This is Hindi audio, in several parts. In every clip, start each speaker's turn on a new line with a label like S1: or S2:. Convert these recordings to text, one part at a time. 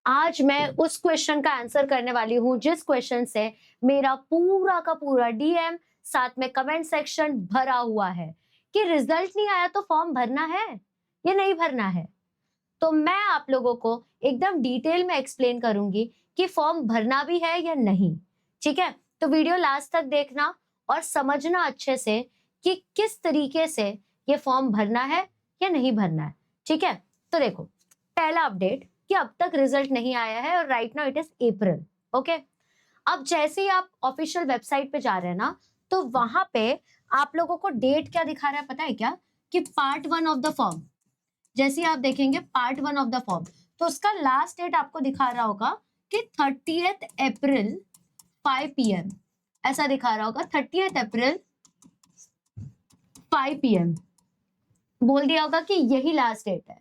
S1: आज मैं उस क्वेश्चन का आंसर करने वाली हूँ जिस क्वेश्चन से मेरा पूरा का पूरा डीएम साथ में कमेंट सेक्शन भरा हुआ है कि रिजल्ट नहीं आया तो फॉर्म भरना है या नहीं भरना है। तो मैं आप लोगों को एकदम डिटेल में एक्सप्लेन करूंगी कि फॉर्म भरना भी है या नहीं। ठीक है, तो वीडियो लास्ट तक देखना और समझना अच्छे से कि किस तरीके से ये फॉर्म भरना है या नहीं भरना है। ठीक है, तो देखो, पहला अपडेट कि अब तक रिजल्ट नहीं आया है और right now it is April. Okay, अब जैसे ही आप ऑफिशियल वेबसाइट पे जा रहे हैं ना, तो वहां पे आप लोगों को डेट क्या दिखा रहा है पता है क्या? कि पार्ट 1 ऑफ द फॉर्म, जैसे ही आप देखेंगे पार्ट 1 ऑफ द फॉर्म, तो उसका लास्ट डेट आपको दिखा रहा होगा कि 30th अप्रैल 5 PM, ऐसा दिखा रहा होगा 30th अप्रैल 5 PM, बोल दिया होगा कि यही लास्ट डेट है।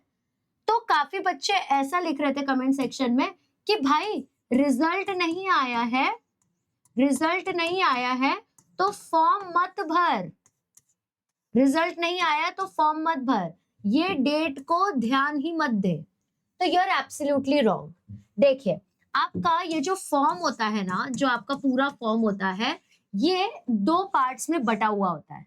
S1: तो काफी बच्चे ऐसा लिख रहे थे कमेंट सेक्शन में कि भाई रिजल्ट नहीं आया है, रिजल्ट नहीं आया है तो फॉर्म मत भर, रिजल्ट नहीं आया तो फॉर्म मत भर, ये डेट को ध्यान ही मत दे। तो यू आर एब्सोल्युटली रॉन्ग। देखिए, आपका ये जो फॉर्म होता है ना, जो आपका पूरा फॉर्म होता है, ये 2 पार्ट्स में बटा हुआ होता है।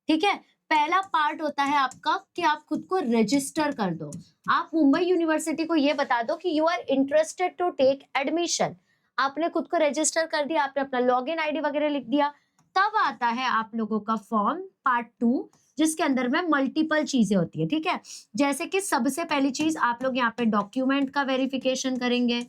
S1: ठीक है, पहला पार्ट होता है आपका कि आप खुद को रजिस्टर कर दो। आप मुंबई यूनिवर्सिटी को ये बता दो कि you are interested to take admission. आपने खुद को रजिस्टर कर दिया, आपने अपना लॉगिन आईडी वगैरह लिख दिया, तब आता है आप लोगों का फॉर्म पार्ट 2, जिसके अंदर में मल्टीपल चीजें होती है। ठीक है, जैसे कि सबसे पहली चीज आप लोग यहाँ पे डॉक्यूमेंट का वेरिफिकेशन करेंगे।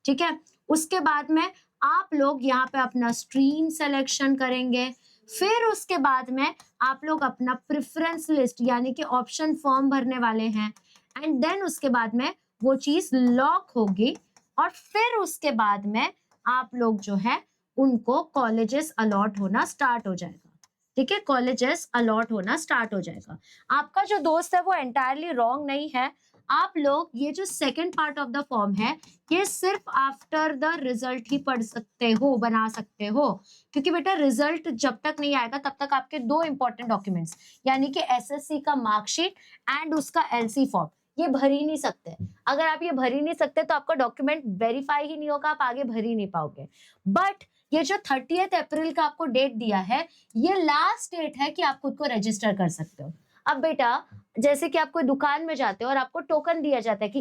S1: ठीक है, उसके बाद में आप लोग यहाँ पे अपना स्ट्रीम सिलेक्शन करेंगे। फिर उसके बाद में आप लोग अपना प्रेफरेंस लिस्ट यानी कि ऑप्शन फॉर्म भरने वाले हैं, एंड देन उसके बाद में वो चीज लॉक होगी और फिर उसके बाद में आप लोग जो है उनको कॉलेजेस अलॉट होना स्टार्ट हो जाएगा। ठीक है, कॉलेजेस अलॉट होना स्टार्ट हो जाएगा। आपका जो दोस्त है वो एंटायरली रॉन्ग नहीं है। आप लोग ये जो second part of the form है, ये सिर्फ आफ्टर द रिजल्ट ही पढ़ सकते हो, बना सकते हो, क्योंकि बेटा रिजल्ट जब तक नहीं आएगा तब तक आपके 2 इंपॉर्टेंट डॉक्यूमेंट्स यानी कि एसएससी का मार्कशीट एंड उसका एलसी फॉर्म, ये भर ही नहीं सकते। अगर आप ये भर ही नहीं सकते तो आपका डॉक्यूमेंट वेरीफाई ही नहीं होगा, आप आगे भर ही नहीं पाओगे। बट ये जो 30th अप्रैल का आपको डेट दिया है, ये लास्ट डेट है कि आप खुद को रजिस्टर कर सकते हो। अब बेटा, जैसे कि आप कोई दुकान में जाते हो और आपको टोकन दिया जाता है कि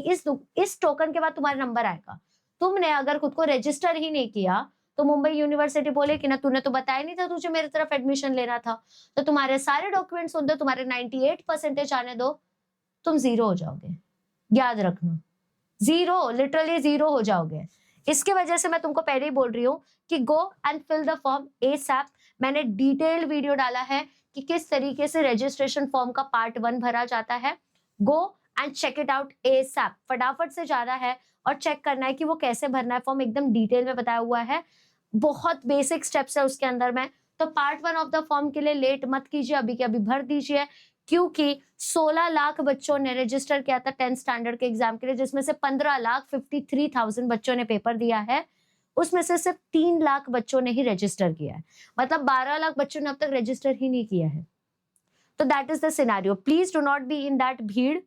S1: इस टोकन के बाद तुम्हारा नंबर आएगा। तुमने अगर खुद को रजिस्टर ही नहीं किया तो मुंबई यूनिवर्सिटी बोले कि ना तूने तो बताया नहीं था तुझे मेरी तरफ एडमिशन लेना था, तो तुम्हारे सारे डॉक्यूमेंट्स सुन दो, तुम्हारे 98% आने दो, तुम जीरो हो जाओगे। याद रखना, जीरो, लिटरली जीरो हो जाओगे। इसके वजह से मैं तुमको पहले ही बोल रही हूँ कि go and fill the form ASAP. मैंने डिटेल्ड वीडियो डाला है कि किस तरीके से रजिस्ट्रेशन फॉर्म का पार्ट 1 भरा जाता है। Go and check it out ASAP, फटाफट से जाना है और चेक करना है कि वो कैसे भरना है फॉर्म, एकदम डिटेल में बताया हुआ है, बहुत बेसिक स्टेप्स है उसके अंदर में। तो पार्ट 1 ऑफ द फॉर्म के लिए लेट मत कीजिए, अभी के अभी भर दीजिए, क्योंकि 16 लाख बच्चों ने रजिस्टर किया था 10th स्टैंडर्ड के एग्जाम के लिए, जिसमें से 15,53,000 बच्चों ने पेपर दिया है, उसमें से सिर्फ 3 लाख बच्चों ने ही रजिस्टर किया है, मतलब 12 लाख बच्चों ने अब तक रजिस्टर ही नहीं किया है। तो that is the scenario, please do not be in that भीड़,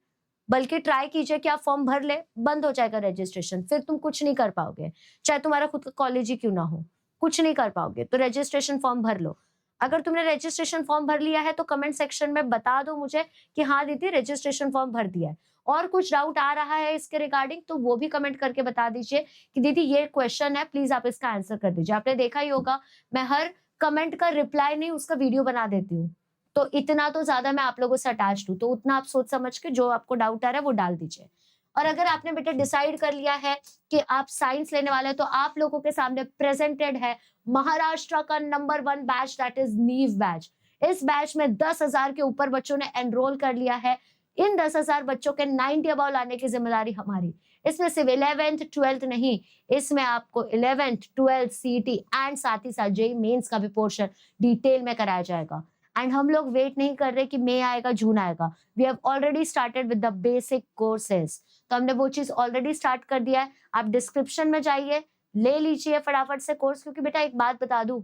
S1: बल्कि ट्राई कीजिए कि आप फॉर्म भर ले, बंद हो जाएगा रजिस्ट्रेशन, फिर तुम कुछ नहीं कर पाओगे, चाहे तुम्हारा खुद का कॉलेज ही क्यों ना हो, कुछ नहीं कर पाओगे। तो रजिस्ट्रेशन फॉर्म भर लो। अगर तुमने रजिस्ट्रेशन फॉर्म भर लिया है तो कमेंट सेक्शन में बता दो मुझे कि हाँ दीदी रजिस्ट्रेशन फॉर्म भर दिया है, और कुछ डाउट आ रहा है इसके रिगार्डिंग तो वो भी कमेंट करके बता दीजिए कि दीदी ये क्वेश्चन है, प्लीज आप इसका आंसर कर दीजिए। आपने देखा ही होगा मैं हर कमेंट का रिप्लाई नहीं, उसका वीडियो बना देती हूँ, तो इतना तो ज्यादा मैं आप लोगों से अटैच्ड हूँ, तो उतना आप सोच समझ के जो आपको डाउट आ रहा है वो डाल दीजिए। और अगर आपने बेटा डिसाइड कर लिया है कि आप साइंस लेने वाले हैं, तो आप लोगों के सामने प्रेजेंटेड है महाराष्ट्र का नंबर 1 बैच, दैट इज नीव बैच। इस बैच में 10,000 के ऊपर बच्चों ने एनरोल कर लिया है। इन 10,000 बच्चों के 90 अबव लाने की जिम्मेदारी हमारी। इसमें सिर्फ 11th 12th नहीं, इसमें आपको 11th 12th सीईटी एंड साथ ही साथ जेईई मेंस का भी पोर्शन डिटेल में कराया जाएगा। एंड हम लोग वेट नहीं कर रहे कि मई आएगा जून आएगा, we have already started with the basic courses. तो हमने वो चीज ऑलरेडी स्टार्ट कर दिया है। आप डिस्क्रिप्शन में जाइए, ले लीजिए फटाफट से कोर्स, क्योंकि बेटा एक बात बता दूं,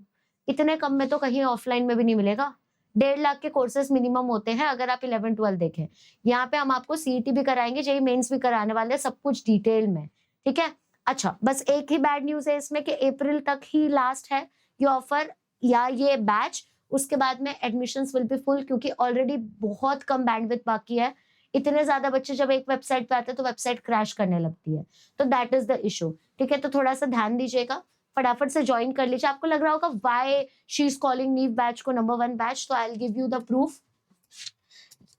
S1: इतने कम में तो कहीं ऑफलाइन में भी नहीं मिलेगा। 1.5 लाख के कोर्सेज मिनिमम होते हैं अगर आप 11 12 देखें। यहाँ पे हम आपको सीईटी भी कराएंगे, जेईई मेंस भी कराने वाले हैं, सब कुछ डिटेल में। ठीक है, अच्छा, बस एक ही बैड न्यूज़ है इसमें कि अप्रैल तक ही लास्ट है ये ऑफर या ये बैच। उसके बाद में एडमिशंस विल बी फुल, क्योंकि ऑलरेडी बहुत कम बैंडविड्थ बाकी है। इतने ज़्यादा बच्चे जब एक वेबसाइट पे आते हैं तो वेबसाइट क्रैश करने लगती है। तो दैट इज़ द इश्यू, ठीक है? तो थोड़ा-सा ध्यान दीजिएगा, फटाफट से जॉइन कर लीजिए। आपको लग रहा होगा व्हाई शी इज़ कॉलिंग नीव बैच को नंबर 1 बैच, तो I will give you the proof.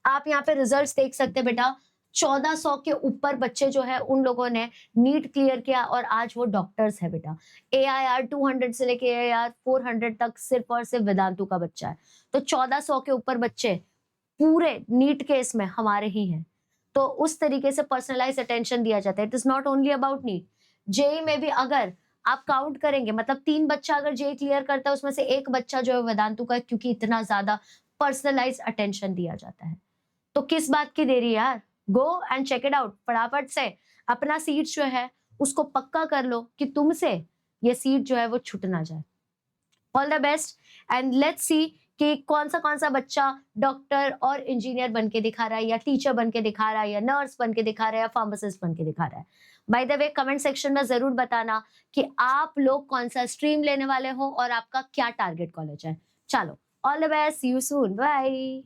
S1: आप यहाँ पे रिजल्ट्स देख सकते हैं बेटा। 1400 के ऊपर बच्चे जो है उन लोगों ने नीट क्लियर किया और आज वो डॉक्टर्स है बेटा। AIR 200 से लेके AIR 400 तक सिर्फ और सिर्फ वेदांतु का बच्चा है। तो 1400 के ऊपर बच्चे पूरे नीट केस में हमारे ही हैं। तो उस तरीके से पर्सनलाइज्ड अटेंशन दिया जाता है। It is not only about NEET. JEE में भी अगर आप काउंट करेंगे, मतलब 3 बच्चा अगर जेईई क्लियर करता है उसमें से 1 बच्चा जो है वेदांतु का है, क्योंकि इतना ज्यादा पर्सनलाइज्ड अटेंशन दिया जाता है। तो किस बात की देरी यार, go and check it out. फटाफट से अपना सीट जो है उसको पक्का कर लो कि तुमसे ये सीट जो है वो छूट ना जाए। All the best and let's see कि कौन सा बच्चा डॉक्टर और इंजीनियर बन के दिखा रहा है, या टीचर बन के दिखा रहा है, या नर्स बन के दिखा रहा है, या फार्मासिस्ट बन के दिखा रहा है। By the way comment section में जरूर बताना कि आप लोग कौन सा स्ट्रीम लेने वाले हो और आपका क्या टारगेट कॉलेज है। चलो, all the best, see you soon, bye.